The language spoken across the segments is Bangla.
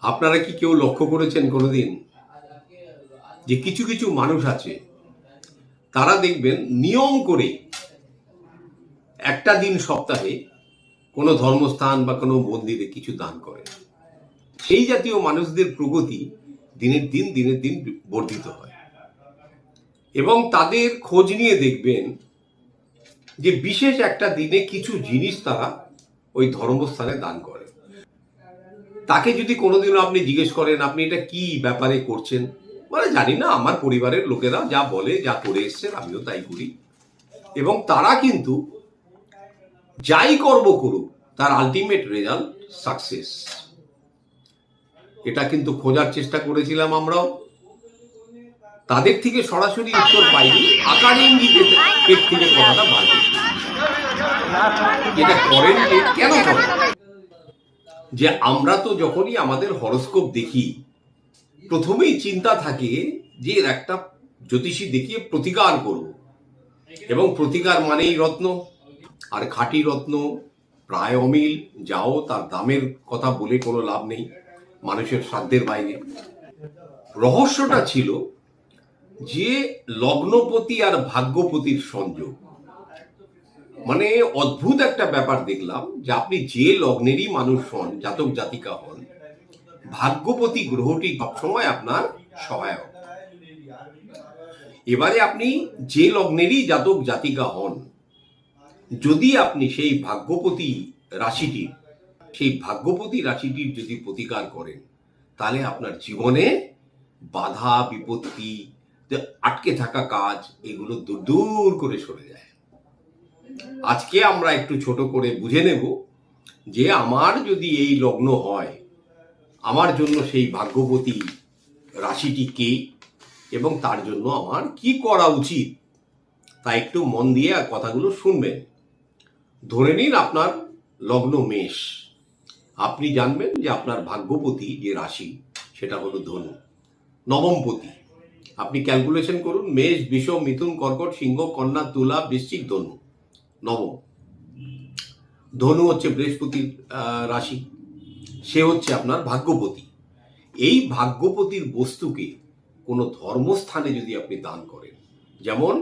আপনারা কি কেউ লক্ষ্য করেছেন কোনোদিন যে কিছু কিছু মানুষ আছে, তারা দেখবেন নিয়ম করে একটা দিন সপ্তাহে কোনো ধর্মস্থান বা কোনো মন্দিরে কিছু দান করে। সেই জাতীয় মানুষদের প্রগতি দিনের দিন বর্ধিত হয় এবং তাদের খোঁজ নিয়ে দেখবেন যে বিশেষ একটা দিনে কিছু জিনিস তারা ওই ধর্মস্থানে দান করে। তাকে যদি কোনোদিনও আপনি জিজ্ঞেস করেন আপনি এটা কি ব্যাপারে করছেন, মানে জানি না, আমার পরিবারের লোকেরা যা বলে, যা করে এসছেন আমিও তাই করি, এবং তারা কিন্তু যাই কর্ম করুক তার আলটিমেট রেজাল্ট সাকসেস। এটা কিন্তু খোঁজার চেষ্টা করেছিলাম আমরাও, তাদের থেকে সরাসরি উত্তর পাইনি, আকারে ইঙ্গিতে পেট থেকে কথাটা বার করছি। এটা করেন কেন করেন? যে আমরা তো যখনই আমাদের হরোস্কোপ দেখি প্রথমেই চিন্তা থাকে যে একটা জ্যোতিষী দেখিয়ে প্রতিকার করব, এবং প্রতিকার মানেই রত্ন, আর খাঁটি রত্ন প্রায় অমিল, যাও তার দামের কথা বলে কোনো লাভ নেই, মানুষের সাধ্যের বাইরে। রহস্যটা ছিল যে লগ্নপতি আর ভাগ্যপতির সংযোগ। মানে অদ্ভুত একটা ব্যাপার দেখলাম যে আপনি যে লগ্নেরই মানুষ হন, জাতক জাতিকা হন, ভাগ্যপতি গ্রহটি সবসময় আপনার সহায়ক। এবারে আপনি যে লগ্নেরই জাতক জাতিকা হন, যদি আপনি সেই ভাগ্যপতি রাশিটির যদি প্রতিকার করেন, তাহলে আপনার জীবনে বাধা বিপত্তি, আটকে থাকা কাজ, এগুলো দূর দূর করে সরে যায়। আজকে আমরা একটু ছোট করে বুঝে নেব যে আমার যদি এই লগ্ন হয়, আমার জন্য সেই ভাগ্যবতী রাশিটি কে এবং তার জন্য আমার কি করা উচিত, তা একটু মন দিয়ে কথাগুলো শুনবেন। ধরে নিন আপনার লগ্ন মেষ, আপনি জানবেন যে আপনার ভাগ্যপতি যে রাশি সেটা হলো ধনু, নবমপতি। আপনি ক্যালকুলেশন করুন, মেষ, বৃষ, মিথুন, কর্কট, সিংহ, কন্যা, তুলা, বৃশ্চিক, ধনু, নবম। ধনু হচ্ছে বৃহস্পতির রাশি, সে হচ্ছে আপনার ভাগ্যপতি। এই ভাগ্যপতির বস্তুকে কোনো ধর্মস্থানে যদি আপনি দান করেন, যেমন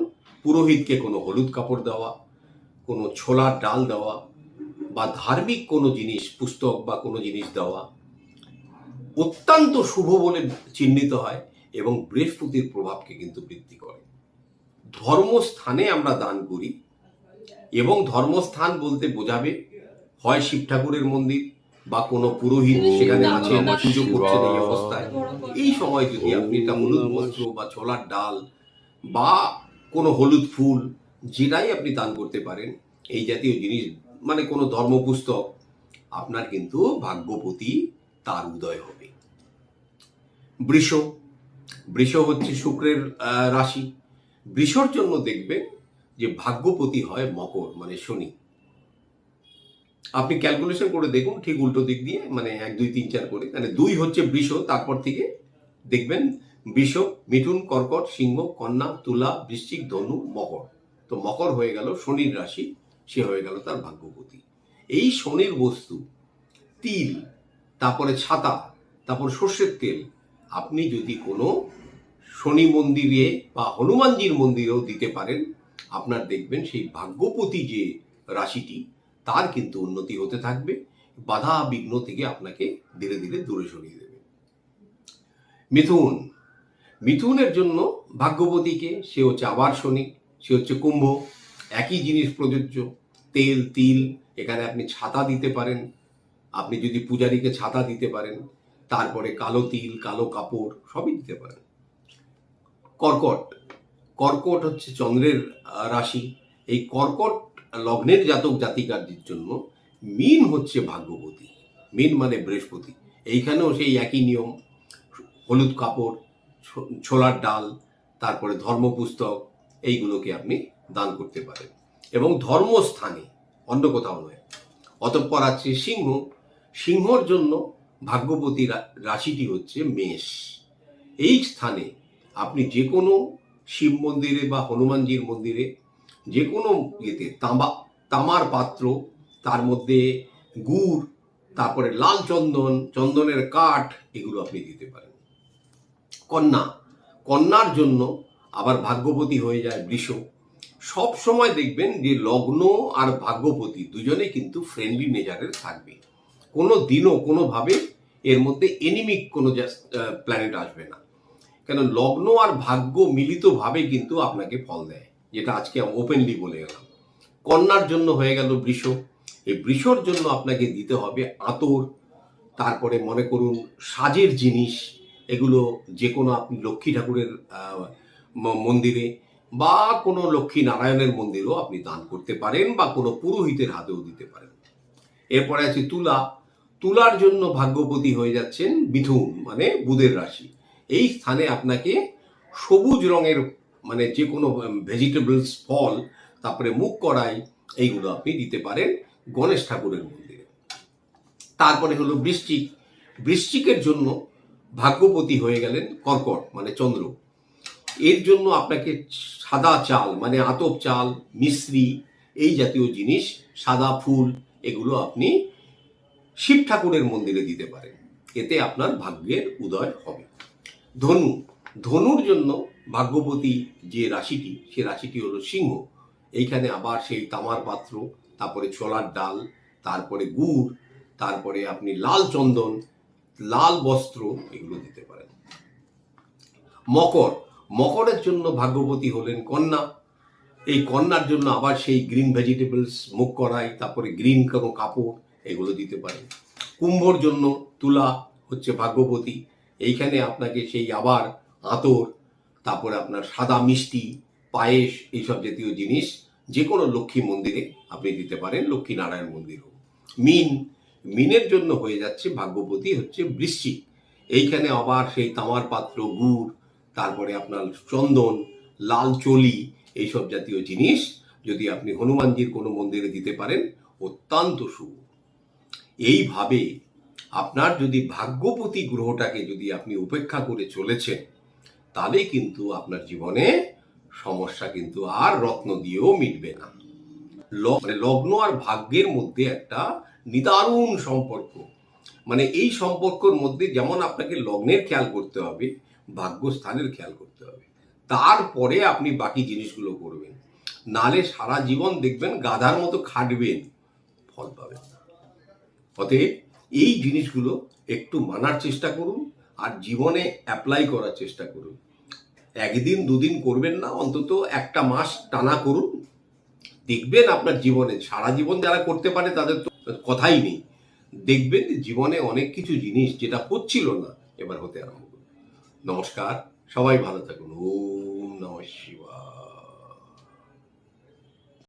পুরোহিতকে কোনো হলুদ কাপড় দেওয়া, কোনো ছোলার ডাল দেওয়া, বা ধার্মিক কোনো জিনিস, পুস্তক বা কোনো জিনিস দেওয়া, অত্যন্ত শুভ বলে চিহ্নিত হয় এবং বৃহস্পতির প্রভাবকে কিন্তু বৃদ্ধি করে। ধর্মস্থানে আমরা দান করি, এবং ধর্মস্থান বলতে বোঝাবে হয় শিব ঠাকুরের মন্দির বা কোনো পুরোহিত সেখানে আছেন, পুজো করছেন এই অবস্থায়। এই সময় যদি আপনি এটা হলুদ বস্ত্র বা ছোলার ডাল বা কোনো হলুদ ফুল, যেটাই আপনি দান করতে পারেন, এই জাতীয় জিনিস, মানে কোনো ধর্মপুস্তক, আপনার কিন্তু ভাগ্যপতি তার উদয় হবে। বৃষ হচ্ছে শুক্রের রাশি। বৃষর জন্য দেখবেন যে ভাগ্যপতি হয় মকর, মানে শনি। আপনি ক্যালকুলেশন করে দেখুন ঠিক উল্টো দিক দিয়ে, মানে 1 2 3 4 করে, মানে 2 হচ্ছে বৃষ, তারপর থেকে দেখবেন বৃষ, মিথুন, কর্কট, সিংহ, কন্যা, তুলা, বৃশ্চিক, ধনু, মকর। তো মকর হয়ে গেল শনির রাশি, সে হয়ে গেল তার ভাগ্যপতি। এই শনির বস্তু তিল, তারপরে ছাতা, তারপর সর্ষের তেল, আপনি যদি কোনো শনি মন্দিরে বা হনুমানজির মন্দিরেও দিতে পারেন, আপনার দেখবেন সেই ভাগ্যপতি যে রাশিটি তার কিন্তু উন্নতি হতে থাকবে, বাধা বিঘ্ন থেকে আপনাকে ধীরে ধীরে দূরে সরিয়ে দেবে। মিথুনের জন্য ভাগ্যপতিকে, সে হচ্ছে আবার শনি, সে হচ্ছে কুম্ভ। একই জিনিস প্রযোজ্য, তেল, তিল, এখানে আপনি ছাতা দিতে পারেন, আপনি যদি পূজারীকে ছাতা দিতে পারেন, তারপরে কালো তিল, কালো কাপড় সবই দিতে পারেন। কর্কট হচ্ছে চন্দ্রের রাশি। এই কর্কট লগ্নের জাতক জাতিকাদের জন্য মীন হচ্ছে ভাগ্যপতি, মীন মানে বৃহস্পতি। এইখানেও সেই একই নিয়ম, হলুদ কাপড়, ছোলার ডাল, তারপরে ধর্মপুস্তক, এইগুলোকে আপনি দান করতে পারেন, এবং ধর্মস্থানে, অন্য কোথাও নয়। অতঃপর আছে সিংহর জন্য ভাগ্যপতি রাশিটি হচ্ছে মেষ। এই স্থানে আপনি যে কোনো শিব মন্দিরে বা হনুমানজির মন্দিরে, যে কোনো ইয়েতে তামার পাত্র, তার মধ্যে গুড় তারপরে লাল চন্দন, চন্দনের কাঠ, এগুলো আপনি দিতে পারেন। কন্যা, কন্যার জন্য আবার ভাগ্যপতি হয়ে যায় বৃষ। সব সময় দেখবেন যে লগ্ন আর ভাগ্যপতি দুজনে কিন্তু ফ্রেন্ডলি নেচারের থাকবে। কোনো দিনও কোনোভাবে এর মধ্যে এনিমিক কোনো প্ল্যানেট আসবে না, কেন লগ্ন আর ভাগ্য মিলিতভাবে কিন্তু আপনাকে ফল দেয়, যেটা আজকে ওপেনলি বলে গেলাম। কন্যার জন্য হয়ে গেল বৃষ। এই বৃষর জন্য আপনাকে দিতে হবে আতর, তারপরে মনে করুন সাজের জিনিস, এগুলো যে কোনো আপনি লক্ষ্মী ঠাকুরের মন্দিরে বা কোনো লক্ষ্মী নারায়ণের মন্দিরেও আপনি দান করতে পারেন, বা কোনো পুরোহিতের হাতেও দিতে পারেন। এরপরে আছে তুলা। তুলার জন্য ভাগ্যপতি হয়ে যাচ্ছেন মিথুন, মানে বুধের রাশি। এই স্থানে আপনাকে সবুজ রঙের মানে যে কোনো ভেজিটেবলস, ফল, তারপরে মুগ কড়াই, এইগুলো আপনি দিতে পারেন গণেশ ঠাকুরের মন্দিরে। তারপরে হলো বৃশ্চিক। বৃশ্চিকের জন্য ভাগ্যপতি হয়ে গেলেন কর্কট, মানে চন্দ্র। এর জন্য আপনাকে সাদা চাল, মানে আতপ চাল, মিশ্রি, এই জাতীয় জিনিস, সাদা ফুল, এগুলো আপনি শিব ঠাকুরের মন্দিরে দিতে পারেন। এতে আপনার ভাগ্যের উদয় হবে। ধনু। ধনুর জন্য ভাগ্যপতি যে রাশিটি, সে রাশিটি হলো সিংহ। এইখানে আবার সেই তামার পাত্র, তারপরে ছোলার ডাল, তারপরে গুড়, তারপরে আপনি লাল চন্দন, লাল বস্ত্র, এগুলো দিতে পারেন। মকর। মকরের জন্য ভাগ্যপতি হলেন কন্যা। এই কন্যার জন্য আবার সেই গ্রিন ভেজিটেবলস, মুগ কড়াই, তারপরে গ্রিন কোনো কাপড়, এগুলো দিতে পারেন। কুম্ভর জন্য তুলা হচ্ছে ভাগ্যপতি। এইখানে আপনাকে সেই আবার আতর, তারপরে আপনার সাদা মিষ্টি, পায়েস, এইসব জাতীয় জিনিস যে কোনো লক্ষ্মী মন্দিরে আপনি দিতে পারেন, লক্ষ্মী নারায়ণ মন্দিরেও। মিন। মিনের জন্য হয়ে যাচ্ছে ভাগ্যপতি হচ্ছে বৃশ্চিক। এইখানে আবার সেই তামার পাত্র, গুড়, তারপরে আপনার চন্দন, লাল চলি, এইসব জাতীয় জিনিস যদি আপনি হনুমানজির কোনো মন্দিরে দিতে পারেন, অত্যন্ত শুভ। এইভাবে আপনার যদি ভাগ্যপতি গ্রহটাকে যদি আপনি উপেক্ষা করে চলেছেন, তাহলে কিন্তু আপনার জীবনে সমস্যা কিন্তু আর রত্ন দিয়েও মিটবে না। মানে লগ্ন আর ভাগ্যের মধ্যে একটা নিদারুণ সম্পর্ক। মানে এই সম্পর্কের মধ্যে যেমন আপনাকে লগ্নের খেয়াল করতে হবে, ভাগ্যস্থানের খেয়াল করতে হবে, তারপরে আপনি বাকি জিনিসগুলো করবেন। নালে সারা জীবন দেখবেন গাধার মতো খাটবেন, ফল পাবেন না। অতএব এই জিনিসগুলো একটু মানার চেষ্টা করুন আর জীবনে অ্যাপ্লাই করার চেষ্টা করুন। একদিন দুদিন করবেন না, অন্তত একটা মাস টানা করুন। দেখবেন আপনার জীবনে, সারা জীবন যারা করতে পারে তাদের তো কথাই নেই, দেখবেন জীবনে অনেক কিছু জিনিস যেটা হচ্ছিল না এবার হতে আরম্ভ করবে। নমস্কার, সবাই ভালো থাকুন। ওম নমঃ শিবায়।